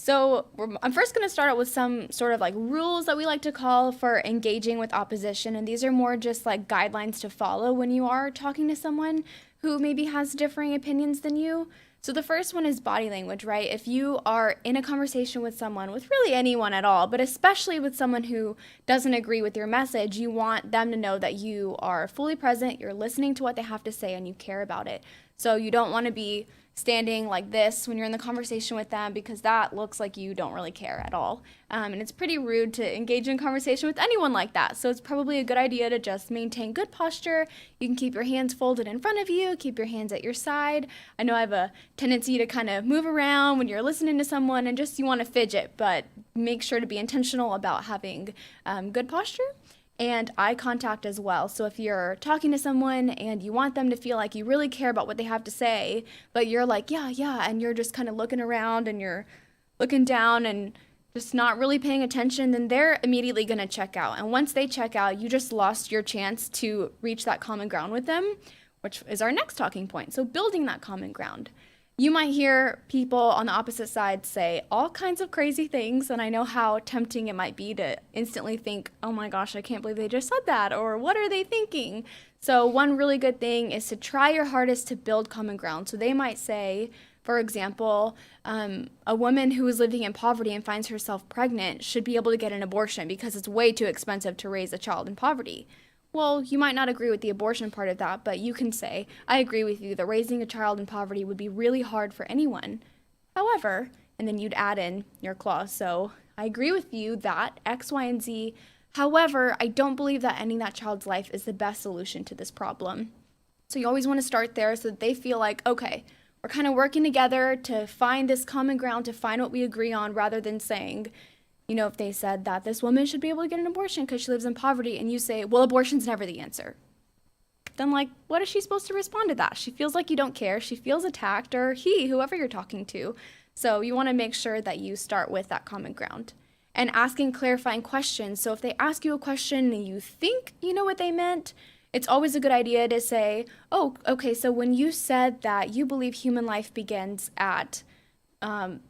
So I'm first going to start out with some sort of like rules that we like to call for engaging with opposition. And these are more just like guidelines to follow when you are talking to someone who maybe has differing opinions than you. So the first one is body language, right? If you are in a conversation with someone, with really anyone at all, but especially with someone who doesn't agree with your message, you want them to know that you are fully present, you're listening to what they have to say, and you care about it. So you don't want to be standing like this when you're in the conversation with them because that looks like you don't really care at all. And it's pretty rude to engage in conversation with anyone like that. So it's probably a good idea to just maintain good posture. You can keep your hands folded in front of you, keep your hands at your side. I know I have a tendency to kind of move around when you're listening to someone and just you want to fidget, but make sure to be intentional about having good posture and eye contact as well. So if you're talking to someone and you want them to feel like you really care about what they have to say, but you're like, yeah, yeah, and you're just kind of looking around and you're looking down and just not really paying attention, then they're immediately going to check out. And once they check out, you just lost your chance to reach that common ground with them, which is our next talking point. So building that common ground. You might hear people on the opposite side say all kinds of crazy things, and I know how tempting it might be to instantly think, oh my gosh, I can't believe they just said that, or what are they thinking? So one really good thing is to try your hardest to build common ground. So they might say, for example, a woman who is living in poverty and finds herself pregnant should be able to get an abortion because it's way too expensive to raise a child in poverty. Well, you might not agree with the abortion part of that, but you can say, I agree with you that raising a child in poverty would be really hard for anyone. However, and then you'd add in your clause. So I agree with you that X, Y, and Z. However, I don't believe that ending that child's life is the best solution to this problem. So you always want to start there so that they feel like, okay, we're kind of working together to find this common ground, to find what we agree on, rather than saying, you know, if they said that this woman should be able to get an abortion because she lives in poverty, and you say, well, abortion's never the answer. Then, like, what is she supposed to respond to that? She feels like you don't care. She feels attacked, or whoever you're talking to. So you want to make sure that you start with that common ground. And asking clarifying questions. So if they ask you a question and you think you know what they meant, it's always a good idea to say, oh, okay, so when you said that you believe human life begins at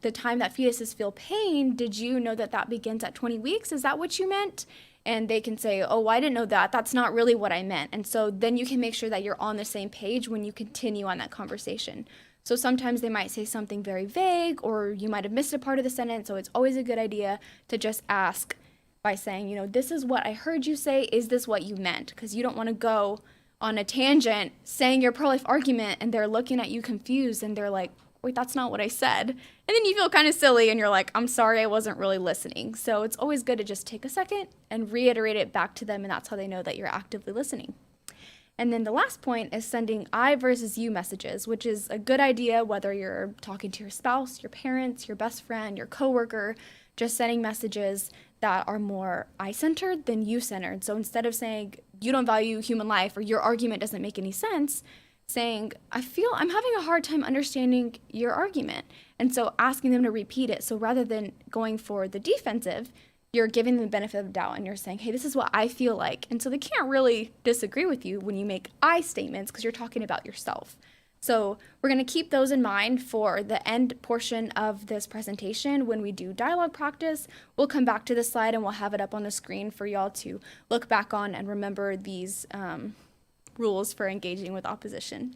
the time that fetuses feel pain, did you know that that begins at 20 weeks? Is that what you meant? And they can say, oh, I didn't know that. That's not really what I meant. And so then you can make sure that you're on the same page when you continue on that conversation. So sometimes they might say something very vague, or you might have missed a part of the sentence. So it's always a good idea to just ask by saying, you know, this is what I heard you say. Is this what you meant? Because you don't want to go on a tangent saying your pro-life argument and they're looking at you confused and they're like, wait, that's not what I said. And then you feel kind of silly and you're like, I'm sorry, I wasn't really listening. So it's always good to just take a second and reiterate it back to them, and that's how they know that you're actively listening. And then the last point is sending I versus you messages, which is a good idea whether you're talking to your spouse, your parents, your best friend, your coworker, just sending messages that are more I-centered than you-centered. So instead of saying you don't value human life or your argument doesn't make any sense, saying, I feel I'm having a hard time understanding your argument. And so asking them to repeat it. So rather than going for the defensive, you're giving them the benefit of the doubt and you're saying, hey, this is what I feel like. And so they can't really disagree with you when you make I statements because you're talking about yourself. So we're going to keep those in mind for the end portion of this presentation. When we do dialogue practice, we'll come back to this slide and we'll have it up on the screen for y'all to look back on and remember these rules for engaging with opposition.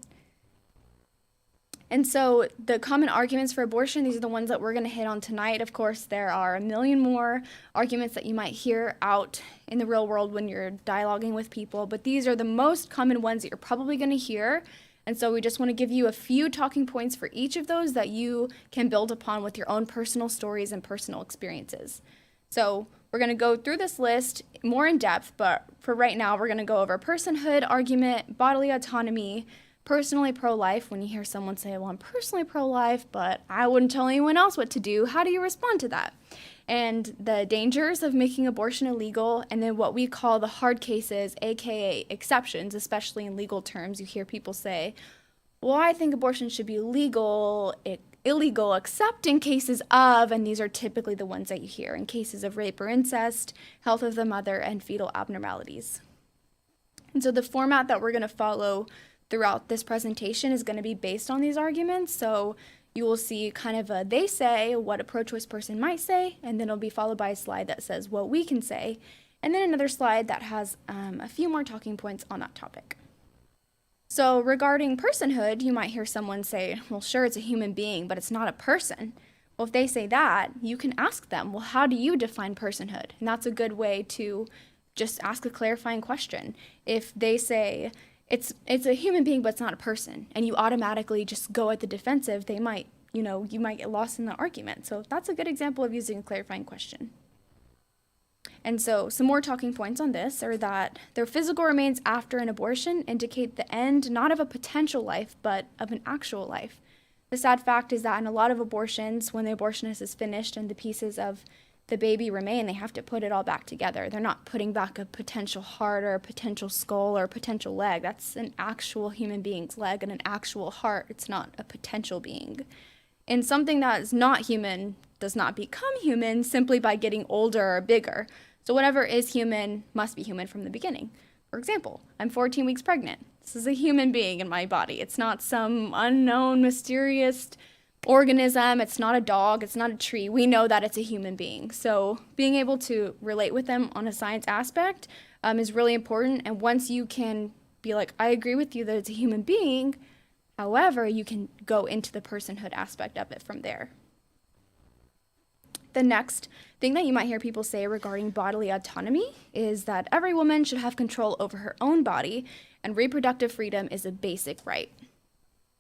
And so the common arguments for abortion, these are the ones that we're going to hit on tonight. Of course, there are a million more arguments that you might hear out in the real world when you're dialoguing with people, but these are the most common ones that you're probably going to hear. And so we just want to give you a few talking points for each of those that you can build upon with your own personal stories and personal experiences. So we're going to go through this list more in depth, but for right now, we're going to go over personhood, argument, bodily autonomy, personally pro-life. When you hear someone say, well, I'm personally pro-life, but I wouldn't tell anyone else what to do, how do you respond to that? And the dangers of making abortion illegal, and then what we call the hard cases, aka exceptions, especially in legal terms. You hear people say, well, I think abortion should be legal, illegal except in cases of, and these are typically the ones that you hear, in cases of rape or incest, health of the mother, and fetal abnormalities. And so the format that we're going to follow throughout this presentation is going to be based on these arguments. So you will see kind of a they say, what a pro-choice person might say, and then it'll be followed by a slide that says what we can say, and then another slide that has a few more talking points on that topic. So regarding personhood, you might hear someone say, well, sure, it's a human being, but it's not a person. Well, if they say that, you can ask them, well, how do you define personhood? And that's a good way to just ask a clarifying question. If they say it's a human being, but it's not a person, and you automatically just go at the defensive, they might, you might get lost in the argument. So that's a good example of using a clarifying question. And so some more talking points on this are that their physical remains after an abortion indicate the end not of a potential life, but of an actual life. The sad fact is that in a lot of abortions, when the abortionist is finished and the pieces of the baby remain, they have to put it all back together. They're not putting back a potential heart or a potential skull or a potential leg. That's an actual human being's leg and an actual heart. It's not a potential being. And something that is not human does not become human simply by getting older or bigger. So whatever is human must be human from the beginning. For example, I'm 14 weeks pregnant. This is a human being in my body. It's not some unknown, mysterious organism. It's not a dog. It's not a tree. We know that it's a human being. So being able to relate with them on a science aspect is really important. And once you can be like, I agree with you that it's a human being, however, you can go into the personhood aspect of it from there. The next thing that you might hear people say regarding bodily autonomy is that every woman should have control over her own body, and reproductive freedom is a basic right.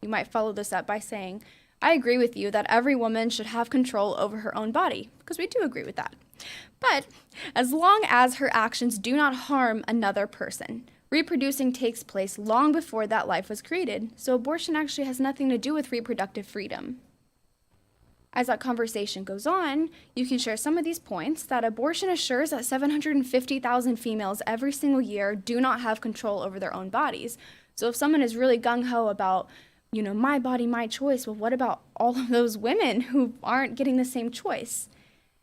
You might follow this up by saying, I agree with you that every woman should have control over her own body, because we do agree with that. But as long as her actions do not harm another person, reproducing takes place long before that life was created, so abortion actually has nothing to do with reproductive freedom. As that conversation goes on, you can share some of these points that abortion assures that 750,000 females every single year do not have control over their own bodies. So if someone is really gung-ho about, my body, my choice, well, what about all of those women who aren't getting the same choice?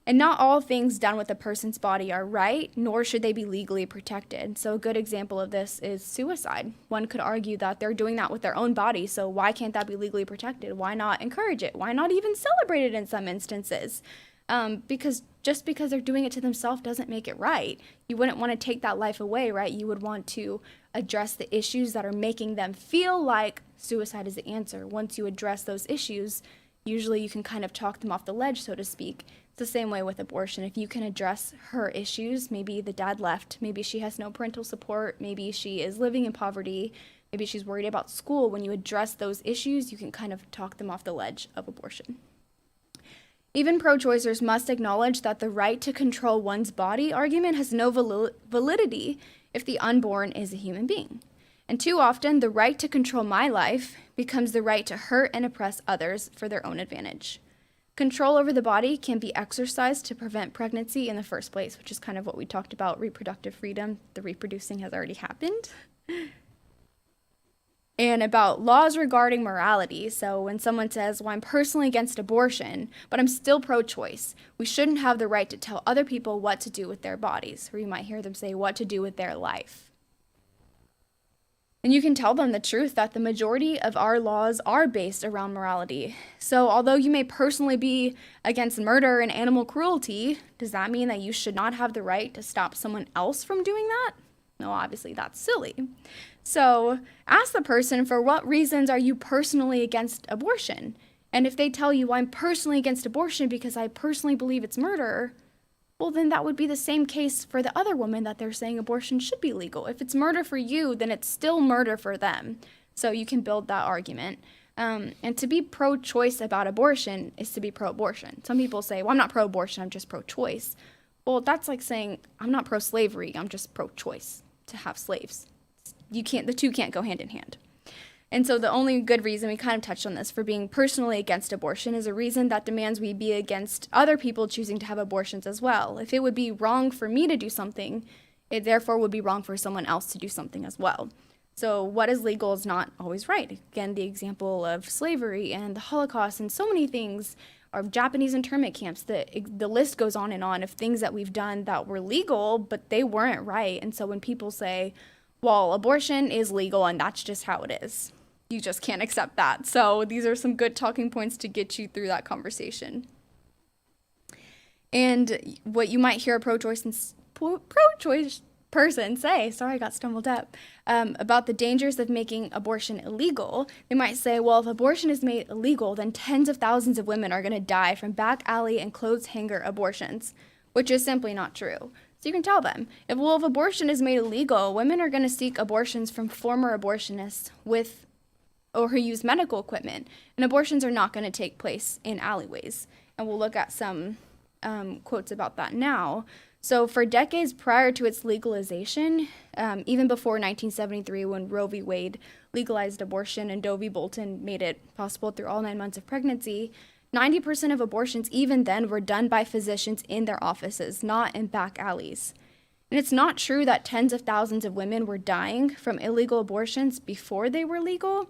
And not all things done with a person's body are right, nor should they be legally protected. So a good example of this is suicide. One could argue that they're doing that with their own body, so why can't that be legally protected? Why not encourage it? Why not even celebrate it in some instances? Because just because they're doing it to themselves doesn't make it right. You wouldn't want to take that life away, right? You would want to address the issues that are making them feel like suicide is the answer. Once you address those issues, usually you can kind of talk them off the ledge, so to speak. It's the same way with abortion. If you can address her issues, maybe the dad left, maybe she has no parental support, maybe she is living in poverty, maybe she's worried about school. When you address those issues, you can kind of talk them off the ledge of abortion. Even pro-choicers must acknowledge that the right to control one's body argument has no validity if the unborn is a human being. And too often, the right to control my life becomes the right to hurt and oppress others for their own advantage. Control over the body can be exercised to prevent pregnancy in the first place, which is kind of what we talked about, reproductive freedom. The reproducing has already happened. And about laws regarding morality. So when someone says, well, I'm personally against abortion, but I'm still pro-choice, we shouldn't have the right to tell other people what to do with their bodies. Or you might hear them say what to do with their life. And you can tell them the truth that the majority of our laws are based around morality. So although you may personally be against murder and animal cruelty, does that mean that you should not have the right to stop someone else from doing that? No, obviously that's silly. So ask the person, for what reasons are you personally against abortion? And if they tell you, I'm personally against abortion because I personally believe it's murder, well, then that would be the same case for the other woman that they're saying abortion should be legal. If it's murder for you, then it's still murder for them. So you can build that argument. And to be pro-choice about abortion is to be pro-abortion. Some people say, well, I'm not pro-abortion, I'm just pro-choice. Well, that's like saying, I'm not pro-slavery, I'm just pro-choice to have slaves. The two can't go hand in hand. And so the only good reason, we kind of touched on this, for being personally against abortion is a reason that demands we be against other people choosing to have abortions as well. If it would be wrong for me to do something, it therefore would be wrong for someone else to do something as well. So what is legal is not always right. Again, the example of slavery and the Holocaust and so many things, or Japanese internment camps, the list goes on of things that we've done that were legal, but they weren't right. And so when people say, well, abortion is legal and that's just how it is, you just can't accept that. So these are some good talking points to get you through that conversation. And what you might hear a pro-choice person say, sorry, I got stumbled up, about the dangers of making abortion illegal. They might say, well, if abortion is made illegal, then tens of thousands of women are going to die from back alley and clothes hanger abortions, which is simply not true. So you can tell them, if abortion is made illegal, women are going to seek abortions from former abortionists or who use medical equipment, and abortions are not going to take place in alleyways. And we'll look at some quotes about that now. So for decades prior to its legalization, even before 1973 when Roe v. Wade legalized abortion and Doe v. Bolton made it possible through all 9 months of pregnancy, 90% of abortions even then were done by physicians in their offices, not in back alleys. And it's not true that tens of thousands of women were dying from illegal abortions before they were legal.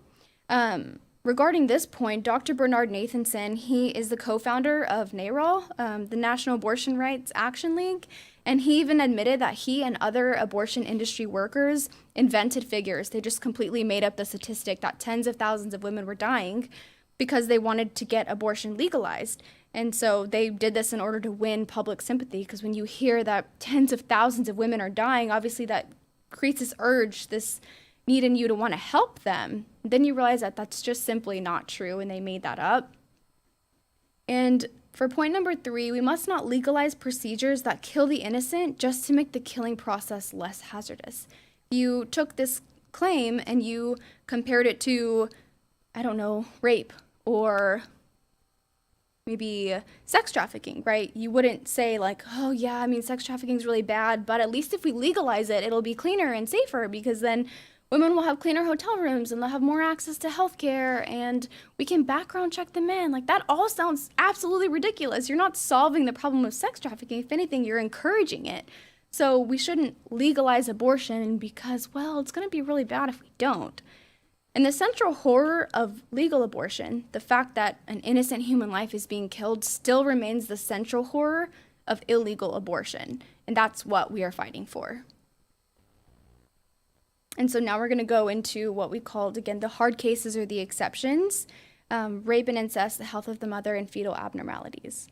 Regarding this point, Dr. Bernard Nathanson, he is the co-founder of NARAL, the National Abortion Rights Action League, and he even admitted that he and other abortion industry workers invented figures. They just completely made up the statistic that tens of thousands of women were dying because they wanted to get abortion legalized. And so they did this in order to win public sympathy, because when you hear that tens of thousands of women are dying, obviously that creates this urge, this need in you to want to help them. Then you realize that that's just simply not true, and they made that up. And for point number 3, we must not legalize procedures that kill the innocent just to make the killing process less hazardous. You took this claim and you compared it to, I don't know, rape or maybe sex trafficking, right? You wouldn't say like, oh yeah, I mean, sex trafficking is really bad, but at least if we legalize it, it'll be cleaner and safer, because then women will have cleaner hotel rooms and they'll have more access to healthcare, and we can background check the men. Like, that all sounds absolutely ridiculous. You're not solving the problem of sex trafficking. If anything, you're encouraging it. So we shouldn't legalize abortion because, well, it's going to be really bad if we don't. And the central horror of legal abortion, the fact that an innocent human life is being killed, still remains the central horror of illegal abortion. And that's what we are fighting for. And so now we're going to go into what we called, again, the hard cases or the exceptions, rape and incest, the health of the mother, and fetal abnormalities.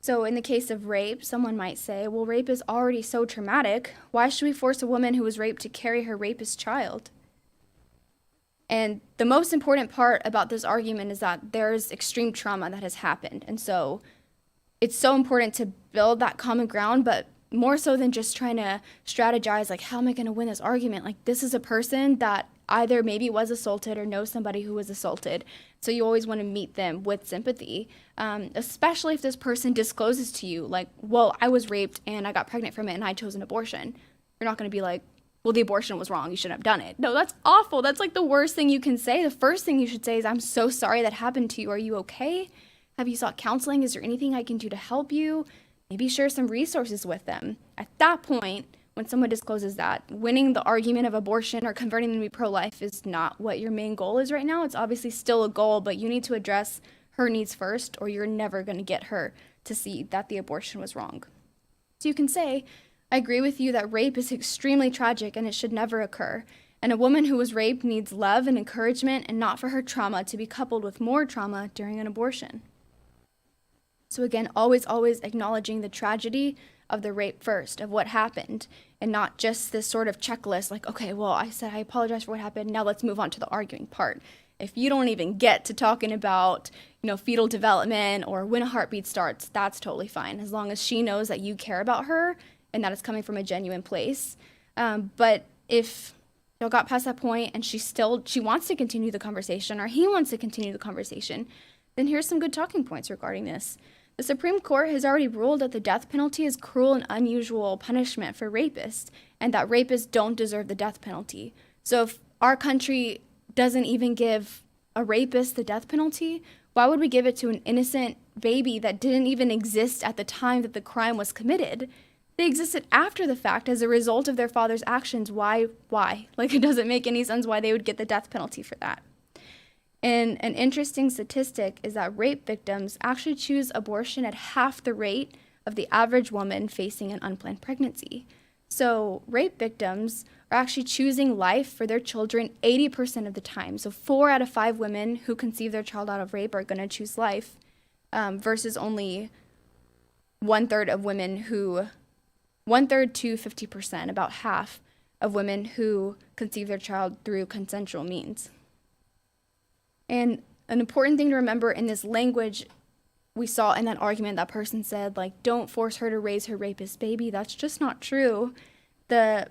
So in the case of rape, someone might say, well, rape is already so traumatic. Why should we force a woman who was raped to carry her rapist child? And the most important part about this argument is that there's extreme trauma that has happened. And so it's so important to build that common ground, but more so than just trying to strategize, like, how am I going to win this argument? Like, this is a person that either maybe was assaulted or knows somebody who was assaulted. So you always want to meet them with sympathy, especially if this person discloses to you, like, well, I was raped and I got pregnant from it and I chose an abortion. You're not going to be like, well, the abortion was wrong, you shouldn't have done it. No, that's awful. That's like the worst thing you can say. The first thing you should say is, I'm so sorry that happened to you. Are you okay? Have you sought counseling? Is there anything I can do to help you? Maybe share some resources with them. At that point, when someone discloses that, winning the argument of abortion or converting them to be pro-life is not what your main goal is right now. It's obviously still a goal, but you need to address her needs first, or you're never going to get her to see that the abortion was wrong. So you can say, I agree with you that rape is extremely tragic and it should never occur. And a woman who was raped needs love and encouragement, and not for her trauma to be coupled with more trauma during an abortion. So again, always acknowledging the tragedy of the rape first, of what happened, and not just this sort of checklist like, okay, well, I said I apologize for what happened, now let's move on to the arguing part. If you don't even get to talking about, fetal development or when a heartbeat starts, that's totally fine, as long as she knows that you care about her and that it's coming from a genuine place. But if y'all got past that point and she wants to continue the conversation, or he wants to continue the conversation, then here's some good talking points regarding this. The Supreme Court has already ruled that the death penalty is cruel and unusual punishment for rapists, and that rapists don't deserve the death penalty. So if our country doesn't even give a rapist the death penalty, why would we give it to an innocent baby that didn't even exist at the time that the crime was committed? They existed after the fact as a result of their father's actions. Why? Like, it doesn't make any sense why they would get the death penalty for that. And an interesting statistic is that rape victims actually choose abortion at half the rate of the average woman facing an unplanned pregnancy. So rape victims are actually choosing life for their children 80% of the time. So 4 out of 5 women who conceive their child out of rape are going to choose life, versus only 1/3 of women who, 1/3 to 50%, about half of women who conceive their child through consensual means. And an important thing to remember in this language, we saw in that argument, that person said, like, don't force her to raise her rapist baby. That's just not true. The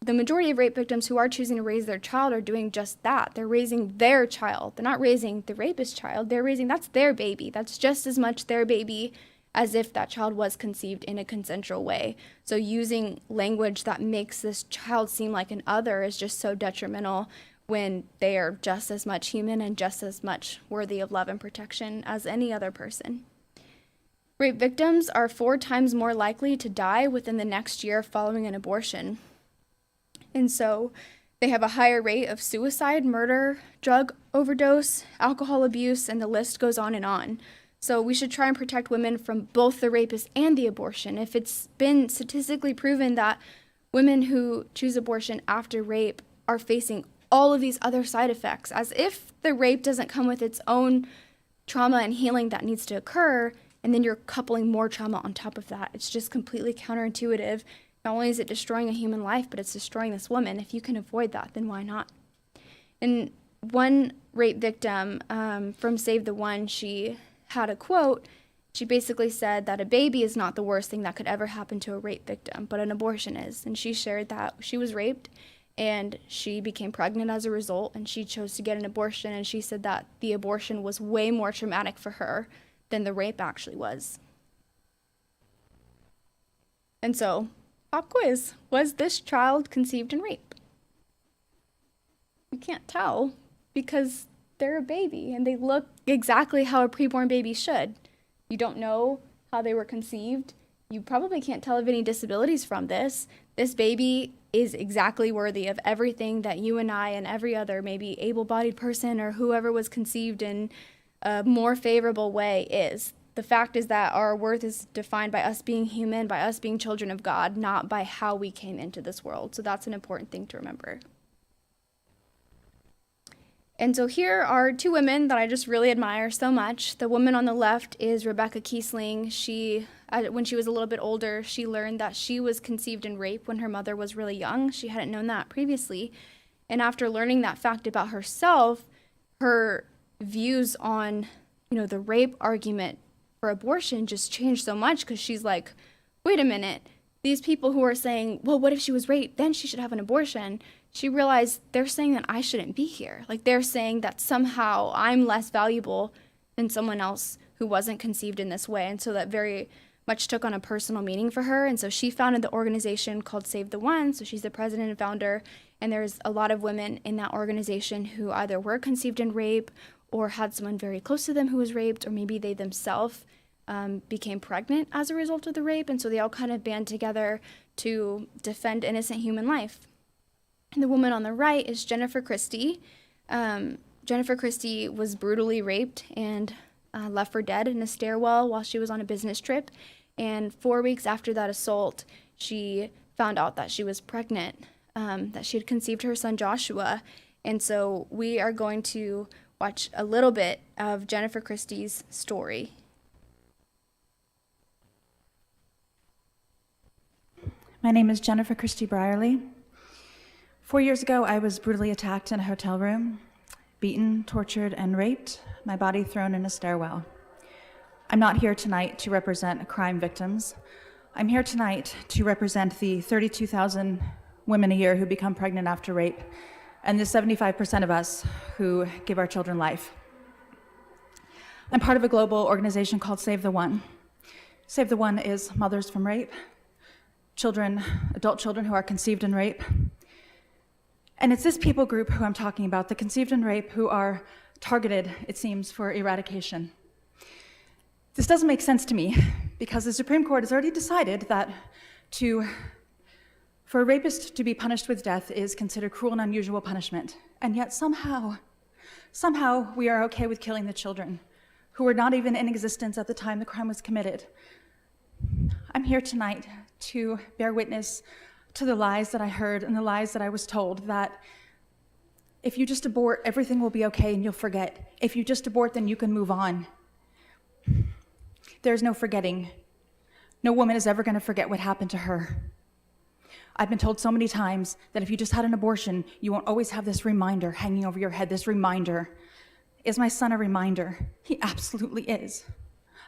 majority of rape victims who are choosing to raise their child are doing just that. They're raising their child. They're not raising the rapist child. That's their baby. That's just as much their baby as if that child was conceived in a consensual way. So using language that makes this child seem like an other is just so detrimental when they are just as much human and just as much worthy of love and protection as any other person. Rape victims are 4 times more likely to die within the next year following an abortion. And so they have a higher rate of suicide, murder, drug overdose, alcohol abuse, and the list goes on and on. So we should try and protect women from both the rapist and the abortion. If it's been statistically proven that women who choose abortion after rape are facing all of these other side effects, as if the rape doesn't come with its own trauma and healing that needs to occur, and then you're coupling more trauma on top of that. It's just completely counterintuitive. Not only is it destroying a human life, but it's destroying this woman. If you can avoid that, then why not? And one rape victim from Save the One, she had a quote. She basically said that a baby is not the worst thing that could ever happen to a rape victim, but an abortion is. And she shared that she was raped and she became pregnant as a result, and she chose to get an abortion, and she said that the abortion was way more traumatic for her than the rape actually was. And so, pop quiz, was this child conceived in rape? You can't tell because they're a baby and they look exactly how a preborn baby should. You don't know how they were conceived. You probably can't tell of any disabilities from this. This baby is exactly worthy of everything that you and I and every other maybe able-bodied person or whoever was conceived in a more favorable way is. The fact is that our worth is defined by us being human, by us being children of God, not by how we came into this world. So that's an important thing to remember. And so here are 2 women that I just really admire so much. The woman on the left is Rebecca Kiesling. She, when she was a little bit older, she learned that she was conceived in rape when her mother was really young. She hadn't known that previously. And after learning that fact about herself, her views on, the rape argument for abortion just changed so much, because she's like, wait a minute, these people who are saying, well, what if she was raped? Then she should have an abortion. She realized they're saying that I shouldn't be here. Like, they're saying that somehow I'm less valuable than someone else who wasn't conceived in this way. And so that very much took on a personal meaning for her. And so she founded the organization called Save the One. So she's the president and founder. And there's a lot of women in that organization who either were conceived in rape or had someone very close to them who was raped, or maybe they themselves became pregnant as a result of the rape. And so they all kind of band together to defend innocent human life. And the woman on the right is Jennifer Christie. Jennifer Christie was brutally raped and left for dead in a stairwell while she was on a business trip. And 4 weeks after that assault, she found out that she was pregnant, that she had conceived her son Joshua. And so we are going to watch a little bit of Jennifer Christie's story. My name is Jennifer Christie Brierly. 4 years ago, I was brutally attacked in a hotel room, beaten, tortured, and raped, my body thrown in a stairwell. I'm not here tonight to represent crime victims. I'm here tonight to represent the 32,000 women a year who become pregnant after rape, and the 75% of us who give our children life. I'm part of a global organization called Save the One. Save the One is mothers from rape, children, adult children who are conceived in rape. And it's this people group who I'm talking about, the conceived in rape, who are targeted, it seems, for eradication. This doesn't make sense to me, because the Supreme Court has already decided that for a rapist to be punished with death is considered cruel and unusual punishment. And yet somehow we are okay with killing the children who were not even in existence at the time the crime was committed. I'm here tonight to bear witness to the lies that I heard and the lies that I was told, that if you just abort, everything will be okay and you'll forget. If you just abort, then you can move on. There's no forgetting. No woman is ever going to forget what happened to her. I've been told so many times that if you just had an abortion, you won't always have this reminder hanging over your head, this reminder. Is my son a reminder? He absolutely is.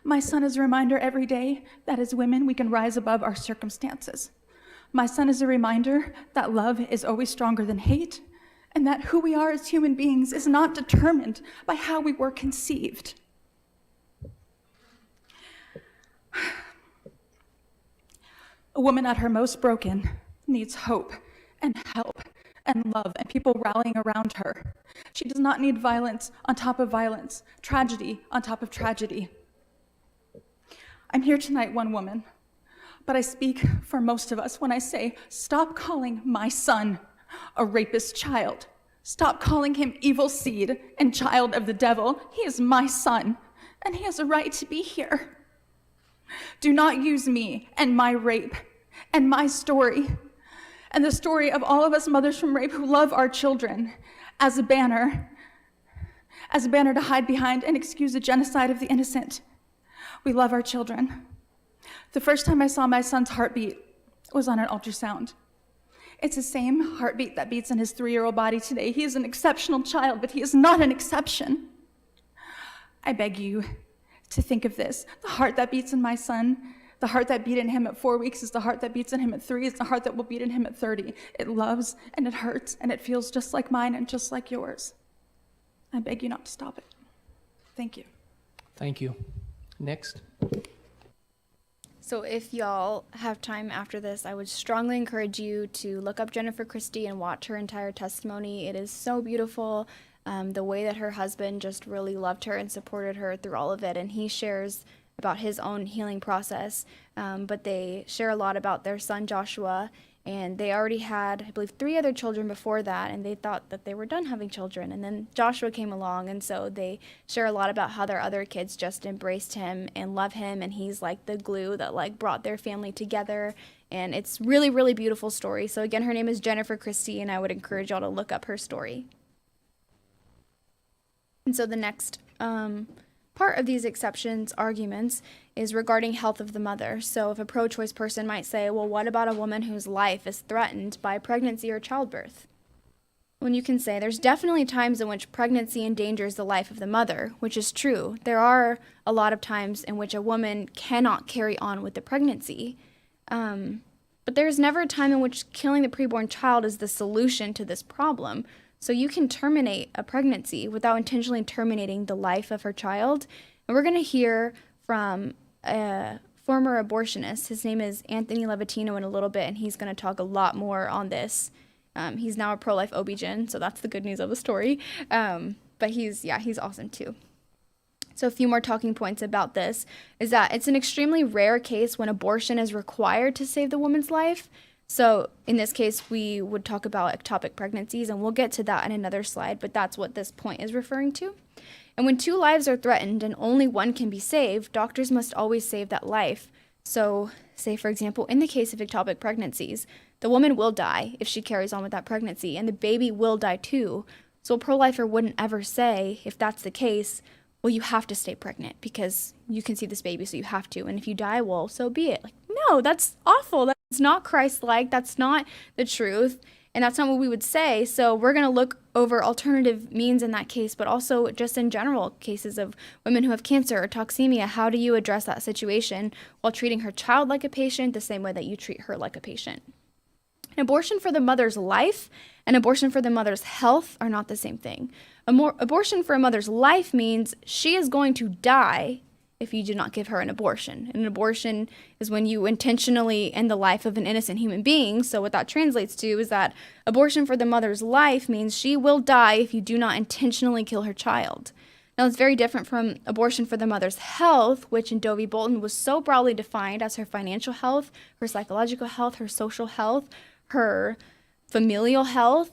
My son is a reminder every day that as women, we can rise above our circumstances. My son is a reminder that love is always stronger than hate, and that who we are as human beings is not determined by how we were conceived. A woman at her most broken needs hope and help and love and people rallying around her. She does not need violence on top of violence, tragedy on top of tragedy. I'm here tonight, one woman, but I speak for most of us when I say, stop calling my son a rapist child. Stop calling him evil seed and child of the devil. He is my son, and he has a right to be here. Do not use me and my rape and my story and the story of all of us mothers from rape who love our children as a banner to hide behind and excuse the genocide of the innocent. We love our children. The first time I saw my son's heartbeat was on an ultrasound. It's the same heartbeat that beats in his 3-year-old body today. He is an exceptional child, but he is not an exception. I beg you to think of this. The heart that beats in my son, the heart that beat in him at 4 weeks is the heart that beats in him at 3, it's the heart that will beat in him at 30. It loves and it hurts and it feels just like mine and just like yours. I beg you not to stop it. Thank you. Thank you. Next. So if y'all have time after this, I would strongly encourage you to look up Jennifer Christie and watch her entire testimony. It is so beautiful. The way that her husband just really loved her and supported her through all of it. And he shares about his own healing process. But they share a lot about their son, Joshua. And they already had, I believe, 3 other children before that, and they thought that they were done having children. And then Joshua came along, and so they share a lot about how their other kids just embraced him and love him, and he's like the glue that like brought their family together. And it's really, really beautiful story. So again, her name is Jennifer Christie, and I would encourage y'all to look up her story. And so the next part of these exceptions arguments is regarding health of the mother. So if a pro-choice person might say, well, what about a woman whose life is threatened by pregnancy or childbirth? When you can say there's definitely times in which pregnancy endangers the life of the mother, which is true. There are a lot of times in which a woman cannot carry on with the pregnancy. But there's never a time in which killing the preborn child is the solution to this problem. So you can terminate a pregnancy without intentionally terminating the life of her child. And we're going to hear from a former abortionist. His name is Anthony Levatino in a little bit, and he's going to talk a lot more on this. He's now a pro-life OB-GYN, so that's the good news of the story. But he's awesome too. So a few more talking points about this is that it's an extremely rare case when abortion is required to save the woman's life. So in this case, we would talk about ectopic pregnancies, and we'll get to that in another slide, but that's what this point is referring to. And when 2 lives are threatened and only one can be saved, doctors must always save that life. So say, for example, in the case of ectopic pregnancies, the woman will die if she carries on with that pregnancy, and the baby will die too. So a pro-lifer wouldn't ever say, if that's the case, well, you have to stay pregnant because you can see this baby, so you have to. And if you die, well, so be it. Like, no, that's awful. That's not Christ-like. That's not the truth. And that's not what we would say. So we're going to look over alternative means in that case, but also just in general cases of women who have cancer or toxemia. How do you address that situation while treating her child like a patient the same way that you treat her like a patient? An abortion for the mother's life and abortion for the mother's health are not the same thing. Abortion for a mother's life means she is going to die if you do not give her an abortion. And an abortion is when you intentionally end the life of an innocent human being. So what that translates to is that abortion for the mother's life means she will die if you do not intentionally kill her child. Now, it's very different from abortion for the mother's health, which in Doe v. Bolton was so broadly defined as her financial health, her psychological health, her social health, her familial health,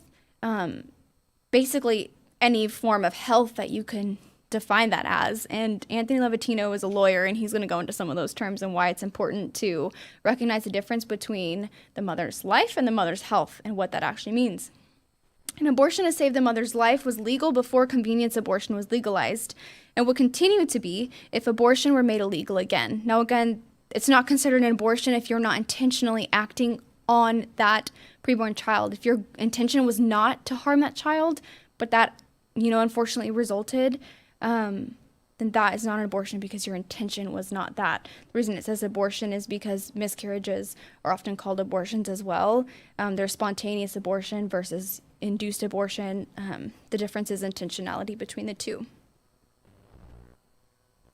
basically any form of health that you can define that as. And Anthony Levatino is a lawyer, and he's going to go into some of those terms and why it's important to recognize the difference between the mother's life and the mother's health and what that actually means. An abortion to save the mother's life was legal before convenience abortion was legalized and would continue to be if abortion were made illegal again. Now, again, it's not considered an abortion if you're not intentionally acting on that preborn child. If your intention was not to harm that child, but that, unfortunately resulted, then that is not an abortion because your intention was not that. The reason it says abortion is because miscarriages are often called abortions as well. There's spontaneous abortion versus induced abortion. The difference is intentionality between the two.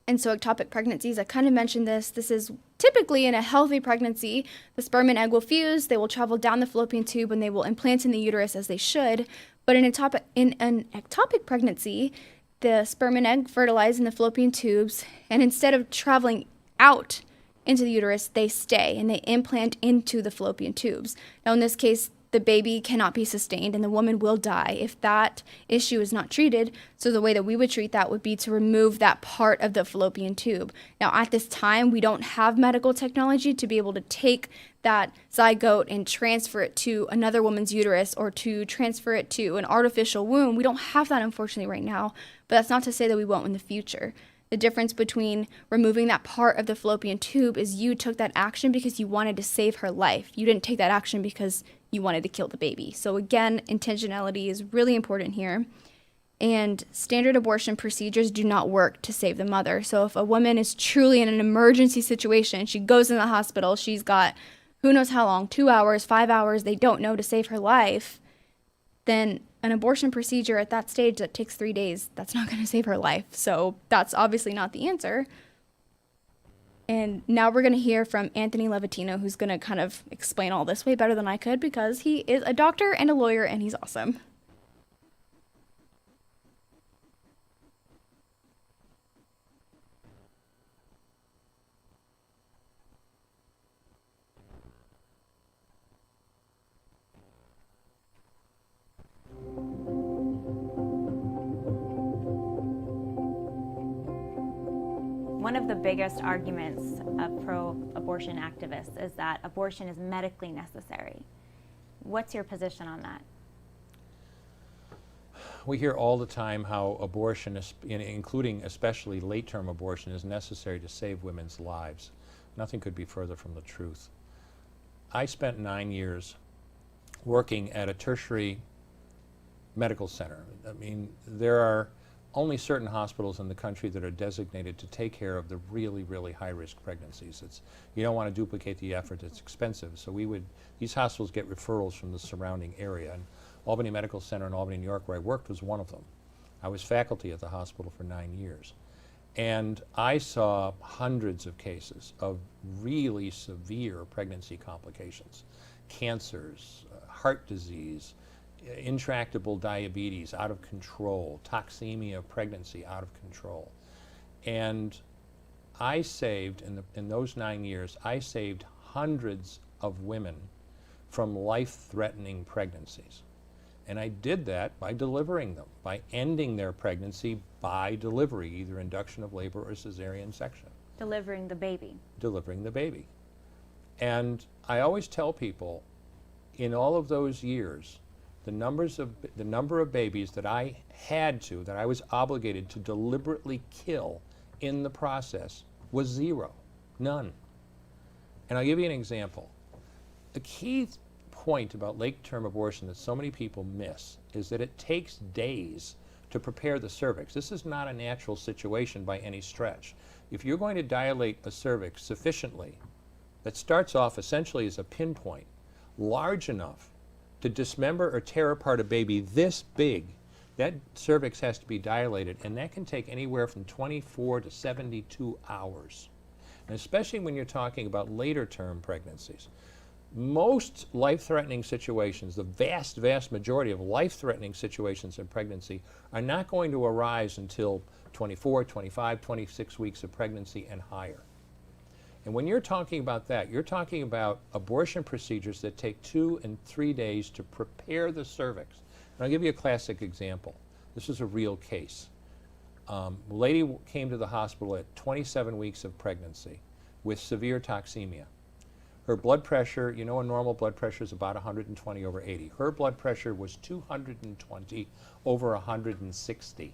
And so ectopic pregnancies, I kind of mentioned this. This is typically in a healthy pregnancy. The sperm and egg will fuse, they will travel down the fallopian tube, and they will implant in the uterus as they should. But in an ectopic pregnancy, the sperm and egg fertilize in the fallopian tubes, and instead of traveling out into the uterus, they stay and they implant into the fallopian tubes. Now, in this case, the baby cannot be sustained and the woman will die if that issue is not treated. So the way that we would treat that would be to remove that part of the fallopian tube. Now, at this time, we don't have medical technology to be able to take that zygote and transfer it to another woman's uterus or to transfer it to an artificial womb. We don't have that, unfortunately, right now, but that's not to say that we won't in the future. The difference between removing that part of the fallopian tube is you took that action because you wanted to save her life. You didn't take that action because you wanted to kill the baby. So again, intentionality is really important here. And standard abortion procedures do not work to save the mother. So if a woman is truly in an emergency situation, she goes in the hospital, she's got who knows how long, 2 hours, 5 hours, they don't know to save her life, then an abortion procedure at that stage that takes 3 days, that's not going to save her life. So that's obviously not the answer. And now we're going to hear from Anthony Levatino, who's going to kind of explain all this way better than I could because he is a doctor and a lawyer and he's awesome. One of the biggest arguments of pro-abortion activists is that abortion is medically necessary. What's your position on that? We hear all the time how abortion, including especially late-term abortion, is necessary to save women's lives. Nothing could be further from the truth. I spent 9 years working at a tertiary medical center. I mean, there are only certain hospitals in the country that are designated to take care of the really, really high-risk pregnancies. You don't want to duplicate the effort, it's expensive. So these hospitals get referrals from the surrounding area. And Albany Medical Center in Albany, New York, where I worked, was one of them. I was faculty at the hospital for 9 years. And I saw hundreds of cases of really severe pregnancy complications, cancers, heart disease, intractable diabetes out of control, toxemia of pregnancy out of control. And I saved, in those 9 years, I saved hundreds of women from life-threatening pregnancies. And I did that by delivering them, by ending their pregnancy by delivery, either induction of labor or cesarean section. Delivering the baby. Delivering the baby. And I always tell people, in all of those years, the number of babies that I was obligated to deliberately kill in the process was zero, none. And I'll give you an example. The key point about late-term abortion that so many people miss is that it takes days to prepare the cervix. This is not a natural situation by any stretch. If you're going to dilate a cervix sufficiently, that starts off essentially as a pinpoint, large enough to dismember or tear apart a baby this big, that cervix has to be dilated, and that can take anywhere from 24 to 72 hours. And especially when you're talking about later term pregnancies. Most life-threatening situations, the vast, vast majority of life-threatening situations in pregnancy are not going to arise until 24, 25, 26 weeks of pregnancy and higher. And when you're talking about that, you're talking about abortion procedures that take 2 and 3 days to prepare the cervix. And I'll give you a classic example. This is a real case. A lady came to the hospital at 27 weeks of pregnancy with severe toxemia. Her blood pressure, you know, a normal blood pressure is about 120 over 80. Her blood pressure was 220 over 160.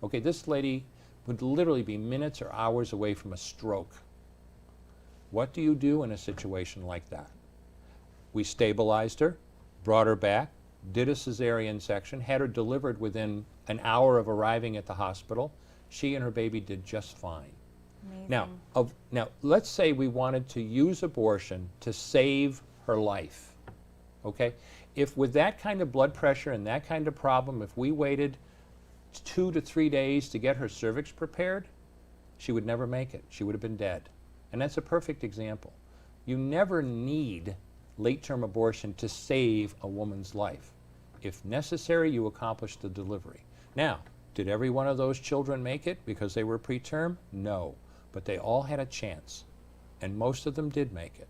Okay, this lady would literally be minutes or hours away from a stroke. What do you do in a situation like that? We stabilized her, brought her back, did a cesarean section, had her delivered within an hour of arriving at the hospital. She and her baby did just fine. Amazing. Now, let's say we wanted to use abortion to save her life, okay? If with that kind of blood pressure and that kind of problem, if we waited 2 to 3 days to get her cervix prepared, she would never make it. She would have been dead. And that's a perfect example. You never need late-term abortion to save a woman's life. If necessary, you accomplish the delivery. Now, did every one of those children make it because they were preterm? No. But they all had a chance, and most of them did make it.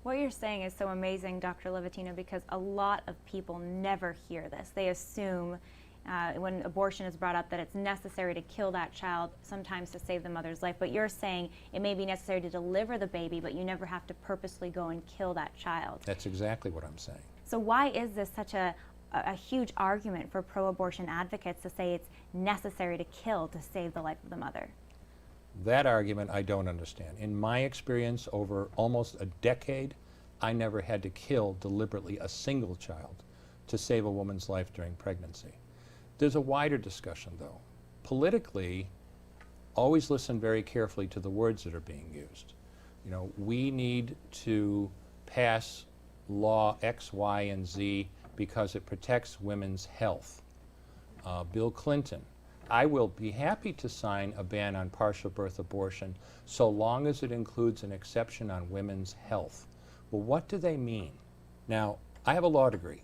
What you're saying is so amazing, Dr. Levatino, because a lot of people never hear this. They assume when abortion is brought up that it's necessary to kill that child, sometimes to save the mother's life. But you're saying it may be necessary to deliver the baby, but you never have to purposely go and kill that child. That's exactly what I'm saying. So why is this such a huge argument for pro-abortion advocates to say it's necessary to kill to save the life of the mother? That argument I don't understand. In my experience over almost a decade, I never had to kill deliberately a single child to save a woman's life during pregnancy. There's a wider discussion, though. Politically, always listen very carefully to the words that are being used. You know, we need to pass law X, Y, and Z because it protects women's health. Bill Clinton, I will be happy to sign a ban on partial birth abortion so long as it includes an exception on women's health. Well, what do they mean? Now, I have a law degree,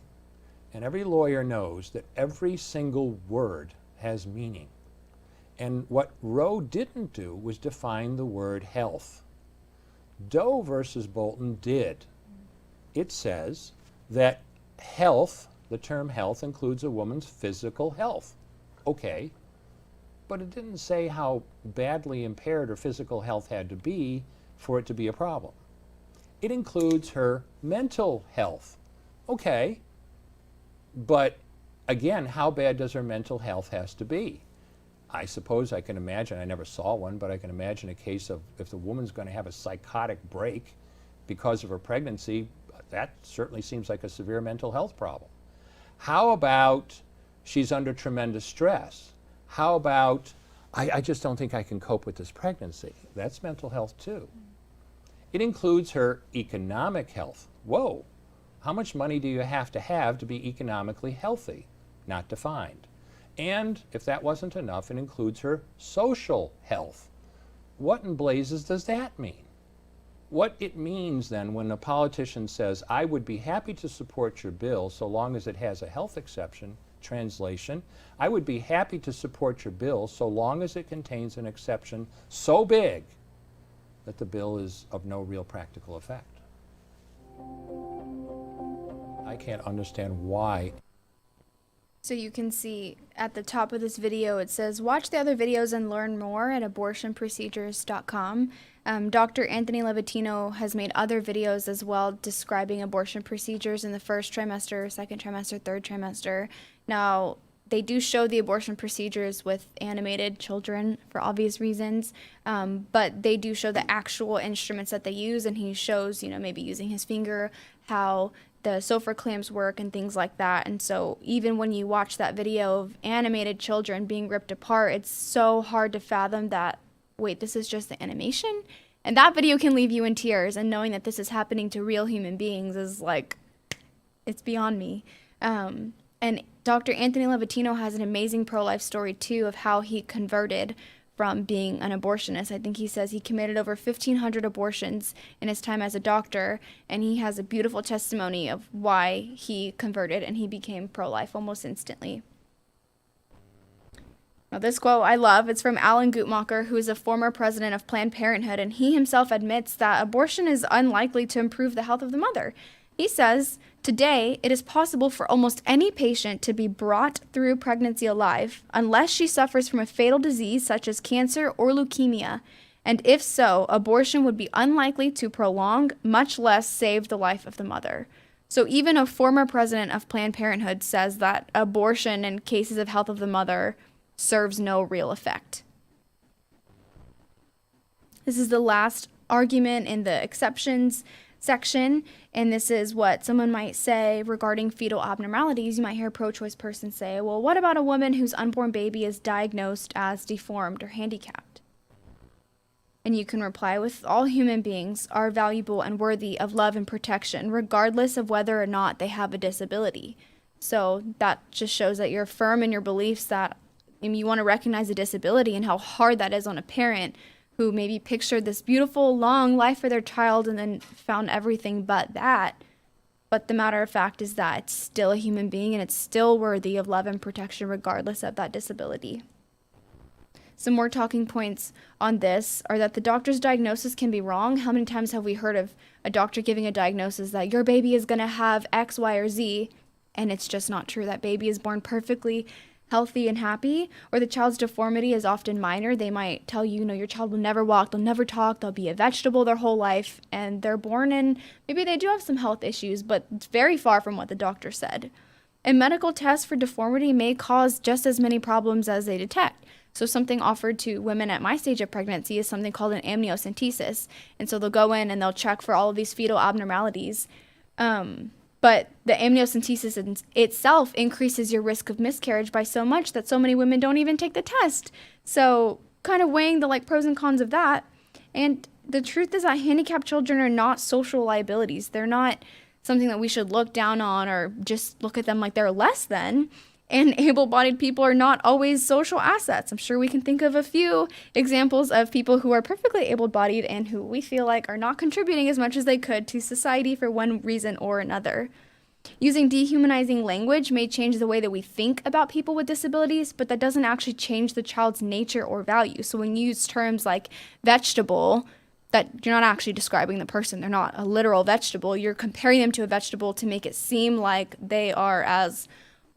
and every lawyer knows that every single word has meaning. And what Roe didn't do was define the word health. Doe versus Bolton did. It says that health, the term health, includes a woman's physical health. Okay, but it didn't say how badly impaired her physical health had to be for it to be a problem. It includes her mental health. Okay, but again, how bad does her mental health has to be? I suppose I can imagine, I never saw one, but I can imagine a case of if the woman's going to have a psychotic break because of her pregnancy, that certainly seems like a severe mental health problem. How about she's under tremendous stress? How about, I just don't think I can cope with this pregnancy? That's mental health too. It includes her economic health. Whoa, how much money do you have to be economically healthy? Not defined. And if that wasn't enough, it includes her social health. What in blazes does that mean? What it means then when a politician says, I would be happy to support your bill so long as it has a health exception, translation, I would be happy to support your bill so long as it contains an exception so big that the bill is of no real practical effect. I can't understand why. So you can see at the top of this video, it says, watch the other videos and learn more at abortionprocedures.com. Dr. Anthony Levatino has made other videos as well describing abortion procedures in the first trimester, second trimester, third trimester. Now, they do show the abortion procedures with animated children for obvious reasons, but they do show the actual instruments that they use, and he shows, maybe using his finger, how the Sofer clamps work and things like that. And so even when you watch that video of animated children being ripped apart, it's so hard to fathom that, wait, this is just the animation? And that video can leave you in tears, and knowing that this is happening to real human beings is like, it's beyond me. And Dr. Anthony Levatino has an amazing pro-life story too of how he converted from being an abortionist. I think he says he committed over 1,500 abortions in his time as a doctor, and he has a beautiful testimony of why he converted and he became pro-life almost instantly. Now this quote I love. It's from Alan Guttmacher, who is a former president of Planned Parenthood, and he himself admits that abortion is unlikely to improve the health of the mother. He says, Today, it is possible for almost any patient to be brought through pregnancy alive, unless she suffers from a fatal disease such as cancer or leukemia. And if so, abortion would be unlikely to prolong, much less save the life of the mother. So even a former president of Planned Parenthood says that abortion in cases of health of the mother serves no real effect. This is the last argument in the exceptions section, and this is what someone might say regarding fetal abnormalities. You might hear a pro-choice person say, well, what about a woman whose unborn baby is diagnosed as deformed or handicapped? And you can reply with, all human beings are valuable and worthy of love and protection, regardless of whether or not they have a disability. So that just shows that you're firm in your beliefs that you want to recognize a disability and how hard that is on a parent who maybe pictured this beautiful, long life for their child and then found everything but that. But the matter of fact is that it's still a human being and it's still worthy of love and protection regardless of that disability. Some more talking points on this are that the doctor's diagnosis can be wrong. How many times have we heard of a doctor giving a diagnosis that your baby is going to have X, Y, or Z, and it's just not true? That baby is born perfectly healthy and happy, or the child's deformity is often minor. They might tell you, your child will never walk, they'll never talk, they'll be a vegetable their whole life, and they're born and maybe they do have some health issues, but it's very far from what the doctor said. A medical test for deformity may cause just as many problems as they detect. So something offered to women at my stage of pregnancy is something called an amniocentesis. And so they'll go in and they'll check for all of these fetal abnormalities. But the amniocentesis itself increases your risk of miscarriage by so much that so many women don't even take the test. So kind of weighing the pros and cons of that. And the truth is that handicapped children are not social liabilities. They're not something that we should look down on or just look at them like they're less than. And able-bodied people are not always social assets. I'm sure we can think of a few examples of people who are perfectly able-bodied and who we feel like are not contributing as much as they could to society for one reason or another. Using dehumanizing language may change the way that we think about people with disabilities, but that doesn't actually change the child's nature or value. So when you use terms like vegetable, that you're not actually describing the person. They're not a literal vegetable. You're comparing them to a vegetable to make it seem like they are as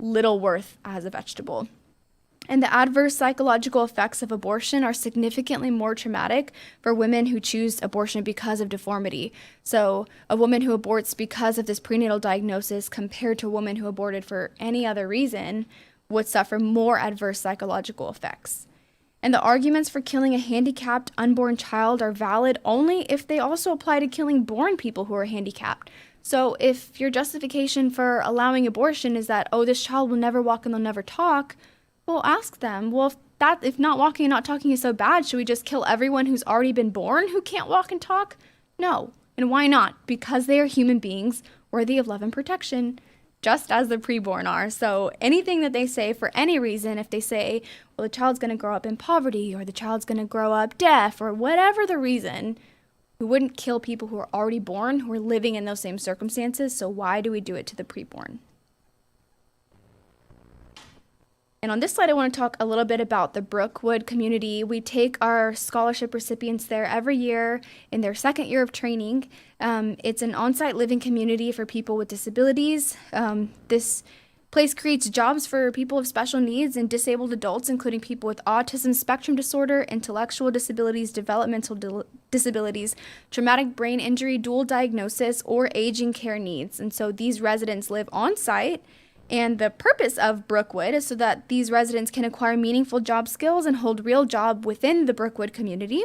little worth as a vegetable. And the adverse psychological effects of abortion are significantly more traumatic for women who choose abortion because of deformity. So a woman who aborts because of this prenatal diagnosis compared to a woman who aborted for any other reason would suffer more adverse psychological effects. And the arguments for killing a handicapped unborn child are valid only if they also apply to killing born people who are handicapped. So if your justification for allowing abortion is that, this child will never walk and they'll never talk, well, ask them, if not walking and not talking is so bad, should we just kill everyone who's already been born who can't walk and talk? No. And why not? Because they are human beings worthy of love and protection, just as the preborn are. So anything that they say for any reason, if they say, the child's going to grow up in poverty or the child's going to grow up deaf or whatever the reason, we wouldn't kill people who are already born, who are living in those same circumstances, so why do we do it to the preborn? And on this slide, I want to talk a little bit about the Brookwood community. We take our scholarship recipients there every year in their second year of training. It's an on-site living community for people with disabilities. This place creates jobs for people with special needs and disabled adults, including people with autism spectrum disorder, intellectual disabilities, developmental disabilities, traumatic brain injury, dual diagnosis, or aging care needs. And so these residents live on site. And the purpose of Brookwood is so that these residents can acquire meaningful job skills and hold real job within the Brookwood community.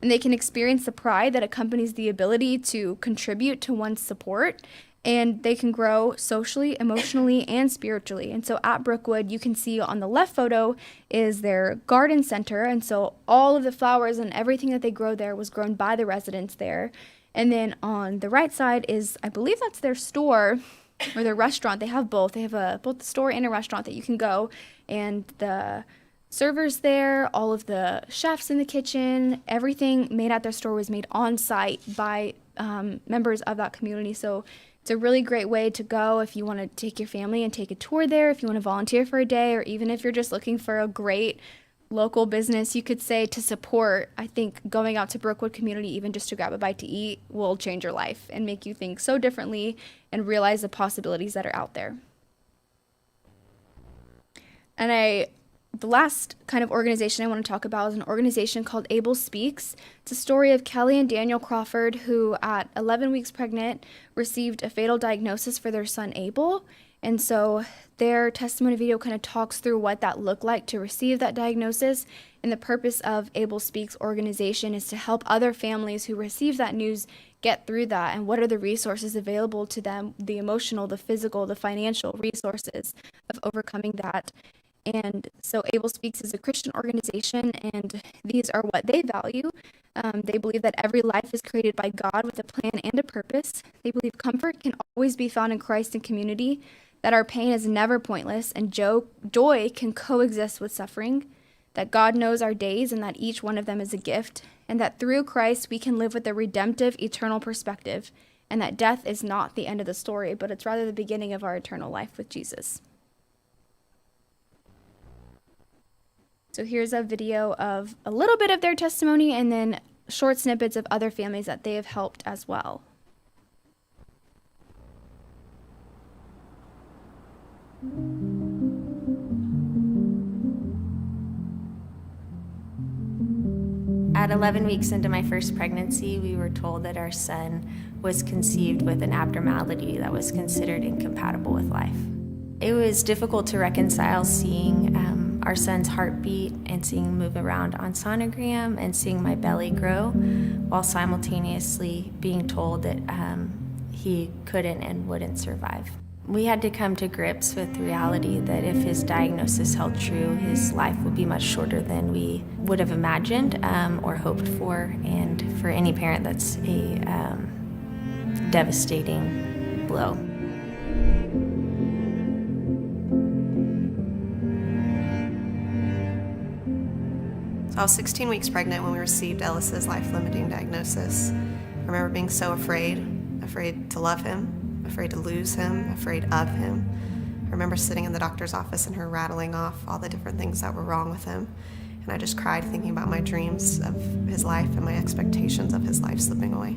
And they can experience the pride that accompanies the ability to contribute to one's support. And they can grow socially, emotionally, and spiritually. And so at Brookwood, you can see on the left photo is their garden center. And so all of the flowers and everything that they grow there was grown by the residents there. And then on the right side is, I believe that's their store or their restaurant. They have both. They have both the store and a restaurant that you can go. And the servers there, all of the chefs in the kitchen, everything made at their store was made on site by members of that community. So it's a really great way to go if you want to take your family and take a tour there, if you want to volunteer for a day, or even if you're just looking for a great local business, you could say, to support, I think going out to Brookwood community, even just to grab a bite to eat, will change your life and make you think so differently and realize the possibilities that are out there. And the last kind of organization I want to talk about is an organization called Able Speaks. It's a story of Kelly and Daniel Crawford, who at 11 weeks pregnant received a fatal diagnosis for their son Abel. And so their testimony video kind of talks through what that looked like to receive that diagnosis. And the purpose of Able Speaks organization is to help other families who receive that news get through that, and what are the resources available to them, the emotional, the physical, the financial resources of overcoming that. And so Able Speaks is a Christian organization, and these are what they value. They believe that every life is created by God with a plan and a purpose. They believe comfort can always be found in Christ and community, that our pain is never pointless, and joy can coexist with suffering, that God knows our days and that each one of them is a gift, and that through Christ we can live with a redemptive, eternal perspective, and that death is not the end of the story, but it's rather the beginning of our eternal life with Jesus. So here's a video of a little bit of their testimony and then short snippets of other families that they have helped as well. At 11 weeks into my first pregnancy, we were told that our son was conceived with an abnormality that was considered incompatible with life. It was difficult to reconcile seeing our son's heartbeat and seeing him move around on sonogram and seeing my belly grow while simultaneously being told that he couldn't and wouldn't survive. We had to come to grips with the reality that if his diagnosis held true, his life would be much shorter than we would have imagined or hoped for. And for any parent, that's a devastating blow. So I was 16 weeks pregnant when we received Ellis's life-limiting diagnosis. I remember being so afraid to love him, afraid to lose him, afraid of him. I remember sitting in the doctor's office and her rattling off all the different things that were wrong with him. And I just cried thinking about my dreams of his life and my expectations of his life slipping away.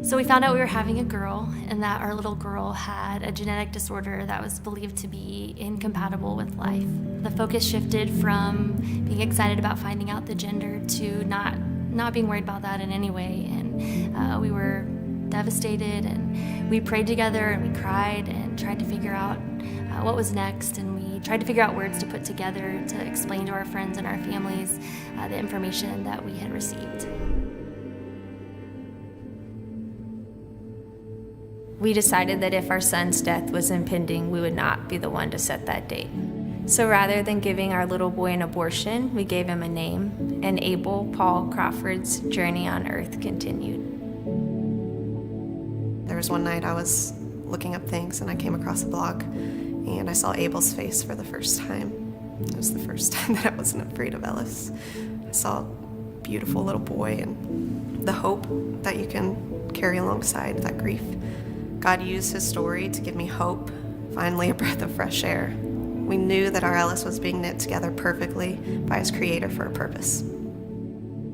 So we found out we were having a girl, and that our little girl had a genetic disorder that was believed to be incompatible with life. The focus shifted from being excited about finding out the gender to not being worried about that in any way. And we were devastated, and we prayed together, and we cried and tried to figure out what was next, and we tried to figure out words to put together to explain to our friends and our families the information that we had received. We decided that if our son's death was impending, we would not be the one to set that date. So rather than giving our little boy an abortion, we gave him a name, and Abel Paul Crawford's journey on earth continued. There was one night I was looking up things and I came across a blog and I saw Abel's face for the first time. It was the first time that I wasn't afraid of Ellis. I saw a beautiful little boy and the hope that you can carry alongside that grief. God used his story to give me hope, finally a breath of fresh air. We knew that our Ellis was being knit together perfectly by his creator for a purpose.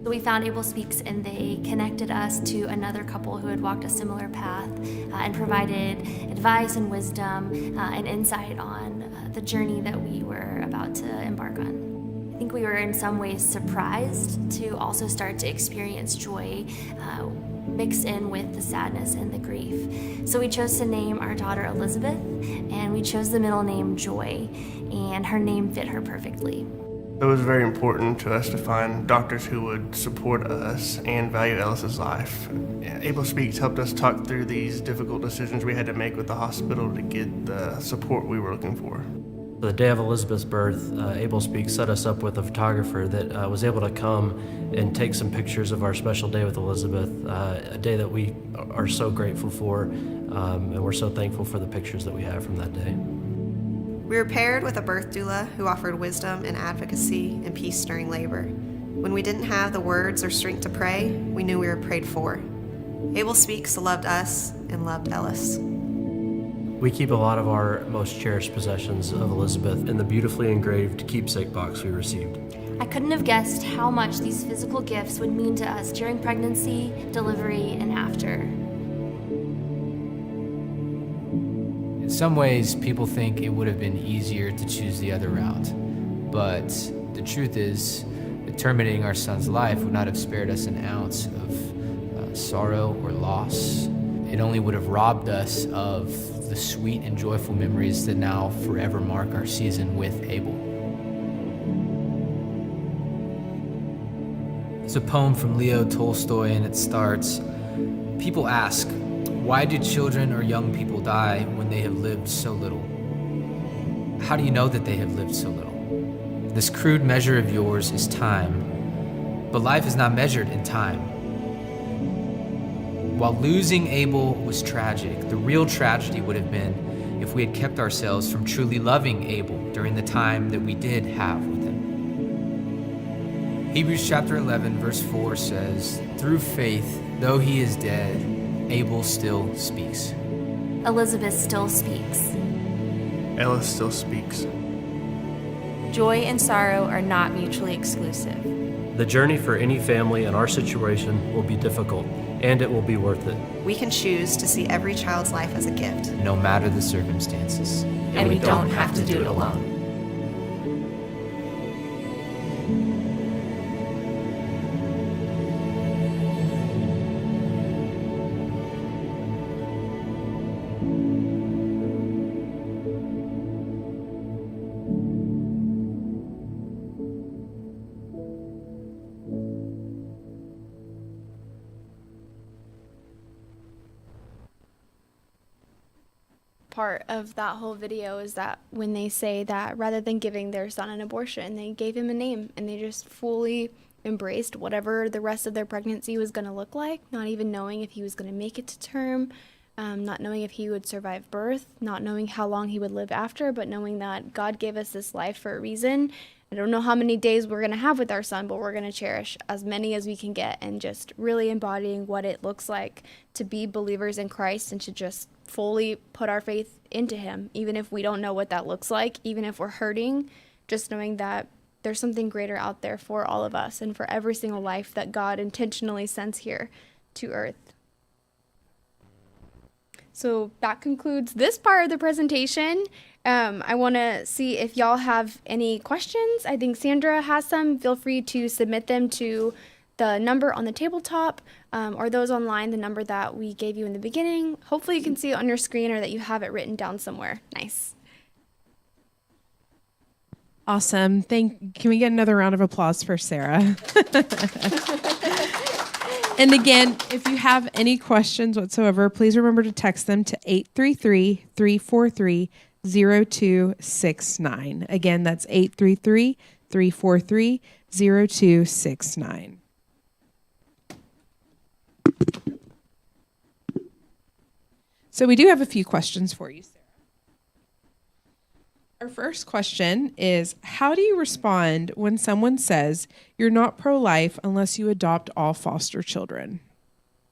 So we found Able Speaks, and they connected us to another couple who had walked a similar path and provided advice and wisdom and insight on the journey that we were about to embark on. I think we were in some ways surprised to also start to experience joy mixed in with the sadness and the grief. So we chose to name our daughter Elizabeth, and we chose the middle name Joy, and her name fit her perfectly. It was very important to us to find doctors who would support us and value Ellis's life. Able Speaks helped us talk through these difficult decisions we had to make with the hospital to get the support we were looking for. The day of Elizabeth's birth, Able Speaks set us up with a photographer that was able to come and take some pictures of our special day with Elizabeth, a day that we are so grateful for, and we're so thankful for the pictures that we have from that day. We were paired with a birth doula who offered wisdom and advocacy and peace during labor. When we didn't have the words or strength to pray, we knew we were prayed for. Able Speaks loved us and loved Ellis. We keep a lot of our most cherished possessions of Elizabeth in the beautifully engraved keepsake box we received. I couldn't have guessed how much these physical gifts would mean to us during pregnancy, delivery, and after. In some ways, people think it would have been easier to choose the other route. But the truth is that terminating our son's life would not have spared us an ounce of sorrow or loss. It only would have robbed us of the sweet and joyful memories that now forever mark our season with Abel. It's a poem from Leo Tolstoy, and it starts, "People ask, why do children or young people die when they have lived so little? How do you know that they have lived so little? This crude measure of yours is time, but life is not measured in time. While losing Abel was tragic, the real tragedy would have been if we had kept ourselves from truly loving Abel during the time that we did have with him." Hebrews chapter 11, verse 4 says, "Through faith, though he is dead, Abel still speaks." Elizabeth still speaks. Ellis still speaks. Joy and sorrow are not mutually exclusive. The journey for any family in our situation will be difficult, and it will be worth it. We can choose to see every child's life as a gift. No matter the circumstances. And we don't have to do it alone. Part of that whole video is that when they say that rather than giving their son an abortion, they gave him a name and they just fully embraced whatever the rest of their pregnancy was going to look like, not even knowing if he was going to make it to term, not knowing if he would survive birth, not knowing how long he would live after, but knowing that God gave us this life for a reason. I don't know how many days we're going to have with our son, but we're going to cherish as many as we can get, and just really embodying what it looks like to be believers in Christ and to just fully put our faith into him, even if we don't know what that looks like, even if we're hurting, just knowing that there's something greater out there for all of us and for every single life that God intentionally sends here to earth. So that concludes this part of the presentation. I want to see if y'all have any questions. I think Sandra has some. Feel free to submit them to the number on the tabletop, or those online, the number that we gave you in the beginning. Hopefully you can see it on your screen or that you have it written down somewhere. Nice. Awesome. Can we get another round of applause for Sarah? And again, if you have any questions whatsoever, please remember to text them to 833-343-0269. Again, that's 833-343-0269. So we do have a few questions for you, Sarah. Our first question is, how do you respond when someone says you're not pro-life unless you adopt all foster children?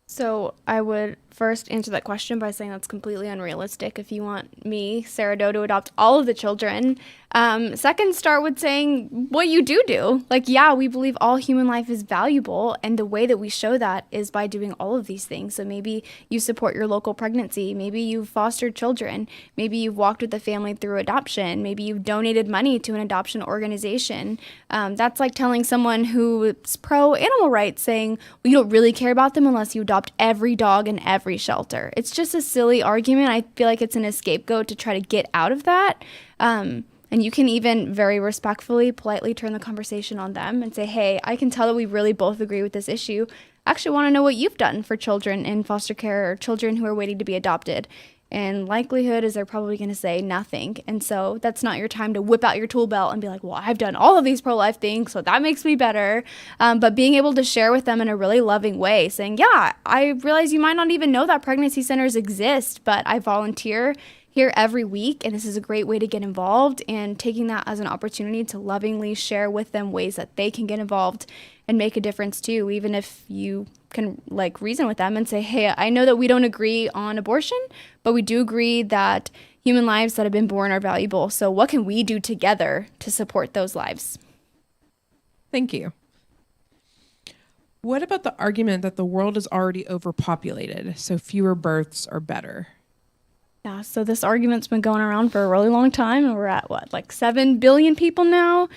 So I would first answer that question by saying that's completely unrealistic. If you want me, Sarah Doe, to adopt all of the children. Second, start with saying what you do. Like, yeah, we believe all human life is valuable, and the way that we show that is by doing all of these things. So maybe you support your local pregnancy. Maybe you've fostered children. Maybe you've walked with a family through adoption. Maybe you've donated money to an adoption organization. That's like telling someone who's pro-animal rights saying, well, you don't really care about them unless you adopt every dog in every shelter. It's just a silly argument. I feel like it's a scapegoat to try to get out of that. And you can even very respectfully, politely turn the conversation on them and say, hey, I can tell that we really both agree with this issue. I actually want to know what you've done for children in foster care or children who are waiting to be adopted. And likelihood is they're probably going to say nothing. And so that's not your time to whip out your tool belt and be like, well, I've done all of these pro-life things, so that makes me better. But being able to share with them in a really loving way, saying, yeah, I realize you might not even know that pregnancy centers exist, but I volunteer here every week, and this is a great way to get involved, and taking that as an opportunity to lovingly share with them ways that they can get involved and make a difference too, even if you can reason with them and say, hey, I know that we don't agree on abortion, but we do agree that human lives that have been born are valuable. So what can we do together to support those lives? Thank you. What about the argument that the world is already overpopulated, so fewer births are better? Yeah, so this argument's been going around for a really long time, and we're at what, like 7 billion people now?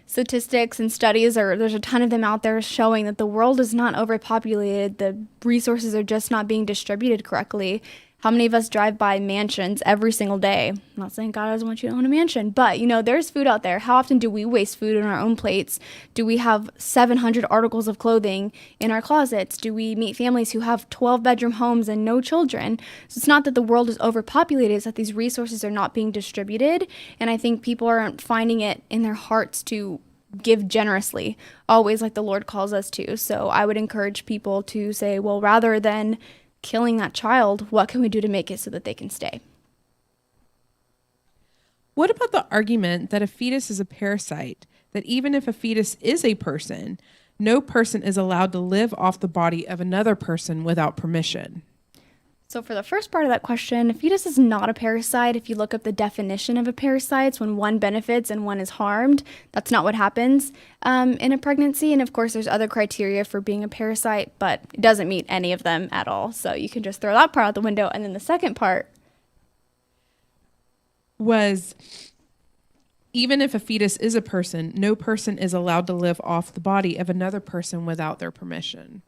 Statistics and studies there's a ton of them out there showing that the world is not overpopulated. The resources are just not being distributed correctly. How many of us drive by mansions every single day? I'm not saying God doesn't want you to own a mansion, but there's food out there. How often do we waste food on our own plates? Do we have 700 articles of clothing in our closets? Do we meet families who have 12-bedroom homes and no children? So it's not that the world is overpopulated, it's that these resources are not being distributed. And I think people aren't finding it in their hearts to give generously, always like the Lord calls us to. So I would encourage people to say, well, rather than killing that child, what can we do to make it so that they can stay? What about the argument that a fetus is a parasite, that even if a fetus is a person, no person is allowed to live off the body of another person without permission? So for the first part of that question, a fetus is not a parasite. If you look up the definition of a parasite, it's when one benefits and one is harmed. That's not what happens in a pregnancy. And of course, there's other criteria for being a parasite, but it doesn't meet any of them at all. So you can just throw that part out the window. And then the second part was, even if a fetus is a person, no person is allowed to live off the body of another person without their permission.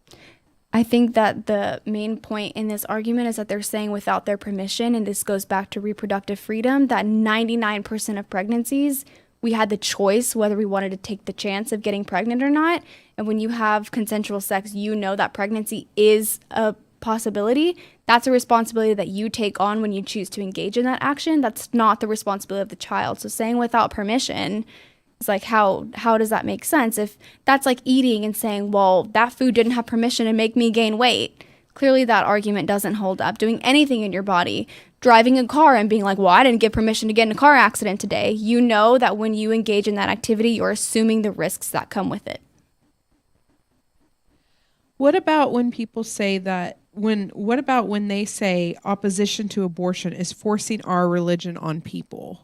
I think that the main point in this argument is that they're saying without their permission, and this goes back to reproductive freedom, that 99% of pregnancies, we had the choice whether we wanted to take the chance of getting pregnant or not. And when you have consensual sex, that pregnancy is a possibility. That's a responsibility that you take on when you choose to engage in that action. That's not the responsibility of the child. So saying without permission, it's like, how does that make sense? If that's like eating and saying, well, that food didn't have permission to make me gain weight, clearly that argument doesn't hold up. Doing anything in your body, driving a car and being like, well, I didn't get permission to get in a car accident today. You know that when you engage in that activity, you're assuming the risks that come with it. What about when people say that, what about when they say opposition to abortion is forcing our religion on people?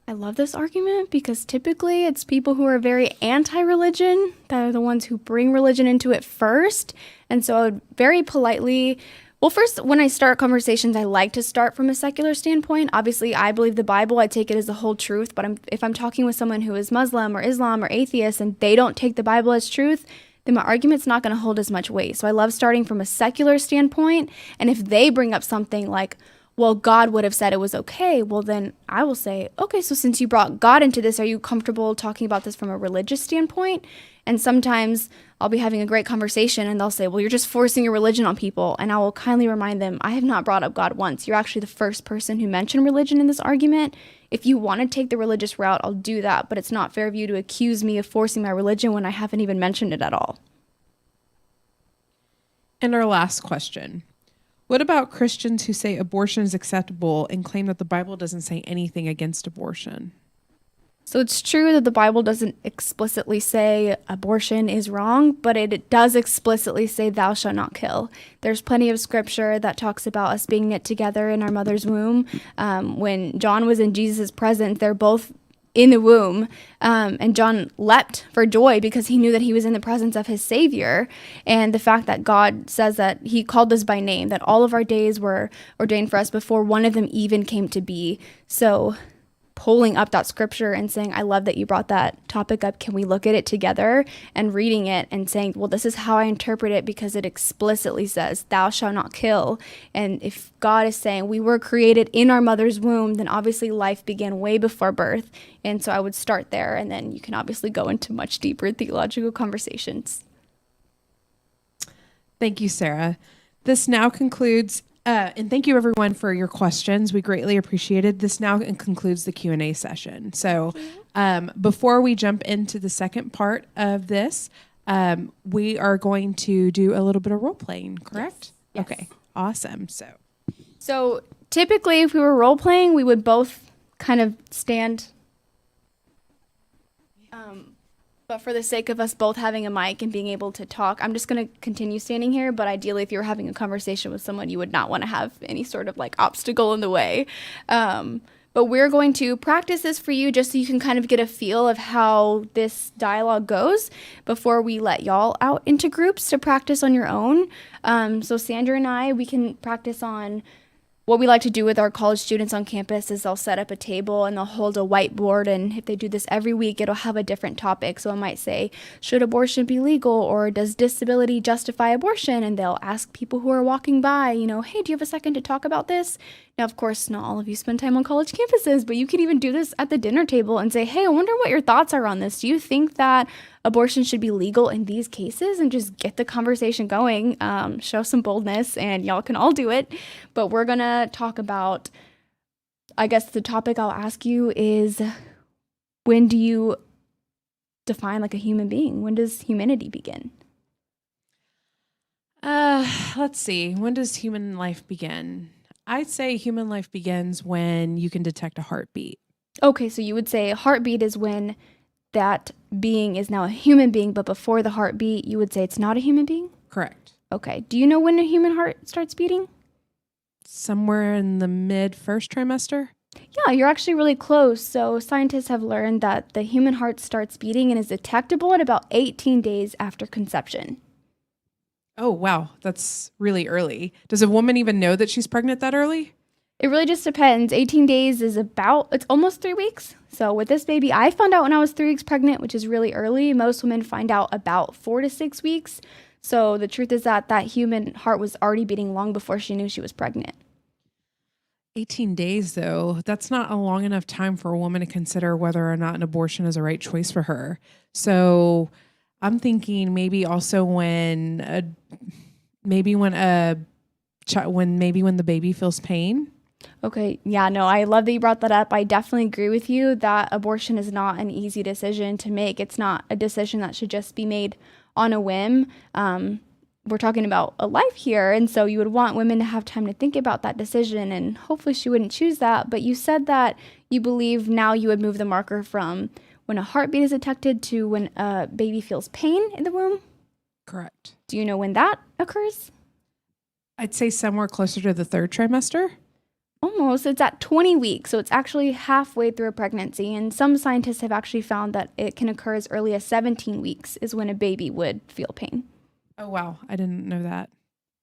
I love this argument because typically it's people who are very anti-religion that are the ones who bring religion into it first. And so I would very politely, well, first, when I start conversations, I like to start from a secular standpoint. Obviously, I believe the Bible. I take it as the whole truth. But if I'm talking with someone who is Muslim or Islam or atheist and they don't take the Bible as truth, then my argument's not going to hold as much weight. So I love starting from a secular standpoint. And if they bring up something like, well, God would have said it was okay, well, then I will say, okay, so since you brought God into this, are you comfortable talking about this from a religious standpoint? And sometimes I'll be having a great conversation and they'll say, well, you're just forcing your religion on people. And I will kindly remind them, I have not brought up God once. You're actually the first person who mentioned religion in this argument. If you want to take the religious route, I'll do that. But it's not fair of you to accuse me of forcing my religion when I haven't even mentioned it at all. And our last question. What about Christians who say abortion is acceptable and claim that the Bible doesn't say anything against abortion? So it's true that the Bible doesn't explicitly say abortion is wrong, but it does explicitly say thou shalt not kill. There's plenty of scripture that talks about us being knit together in our mother's womb. When John was in Jesus' presence, they're both in the womb, and John leapt for joy because he knew that he was in the presence of his Savior. And the fact that God says that he called us by name, that all of our days were ordained for us before one of them even came to be. So pulling up that scripture and saying, I love that you brought that topic up. Can we look at it together? And reading it and saying, well, this is how I interpret it because it explicitly says, thou shalt not kill. And if God is saying we were created in our mother's womb, then obviously life began way before birth. And so I would start there. And then you can obviously go into much deeper theological conversations. Thank you, Sarah. This now concludes and thank you everyone for your questions. We greatly appreciate it. This now concludes the Q&A session. So before we jump into the second part of this, we are going to do a little bit of role playing, correct? Yes. Okay, awesome. So typically if we were role playing, we would both kind of stand. But for the sake of us both having a mic and being able to talk, I'm just going to continue standing here. But ideally, if you were having a conversation with someone, you would not want to have any sort of like obstacle in the way. But we're going to practice this for you just so you can kind of get a feel of how this dialogue goes before we let y'all out into groups to practice on your own. So Sandra and I, we can practice on what we like to do with our college students on campus is they'll set up a table and they'll hold a whiteboard, and if they do this every week, it'll have a different topic. So it might say, should abortion be legal, or does disability justify abortion? And they'll ask people who are walking by, hey, do you have a second to talk about this? Now, of course, not all of you spend time on college campuses, but you can even do this at the dinner table and say, hey, I wonder what your thoughts are on this. Do you think that abortion should be legal in these cases? And just get the conversation going, show some boldness, and y'all can all do it. But we're going to talk about, I guess the topic I'll ask you is, when do you define like a human being? When does humanity begin? Let's see. When does human life begin? I'd say human life begins when you can detect a heartbeat. Okay, so you would say a heartbeat is when that being is now a human being, but before the heartbeat, you would say it's not a human being? Correct. Okay. Do you know when a human heart starts beating? Somewhere in the mid-first trimester? Yeah, you're actually really close. So scientists have learned that the human heart starts beating and is detectable at about 18 days after conception. Oh, wow. That's really early. Does a woman even know that she's pregnant that early? It really just depends. 18 days is it's almost 3 weeks. So with this baby, I found out when I was 3 weeks pregnant, which is really early. Most women find out about 4 to 6 weeks. So the truth is that human heart was already beating long before she knew she was pregnant. 18 days, though, that's not a long enough time for a woman to consider whether or not an abortion is the right choice for her. So I'm thinking maybe also when the baby feels pain. Okay, yeah, no, I love that you brought that up. I definitely agree with you that abortion is not an easy decision to make. It's not a decision that should just be made on a whim. We're talking about a life here, and so you would want women to have time to think about that decision, and hopefully she wouldn't choose that. But you said that you believe now you would move the marker from when a heartbeat is detected to when a baby feels pain in the womb? Correct. Do you know when that occurs? I'd say somewhere closer to the 3rd trimester. Almost. It's at 20 weeks, so it's actually halfway through a pregnancy. And some scientists have actually found that it can occur as early as 17 weeks is when a baby would feel pain. Oh, wow. I didn't know that.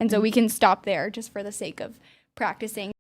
And so we can stop there just for the sake of practicing.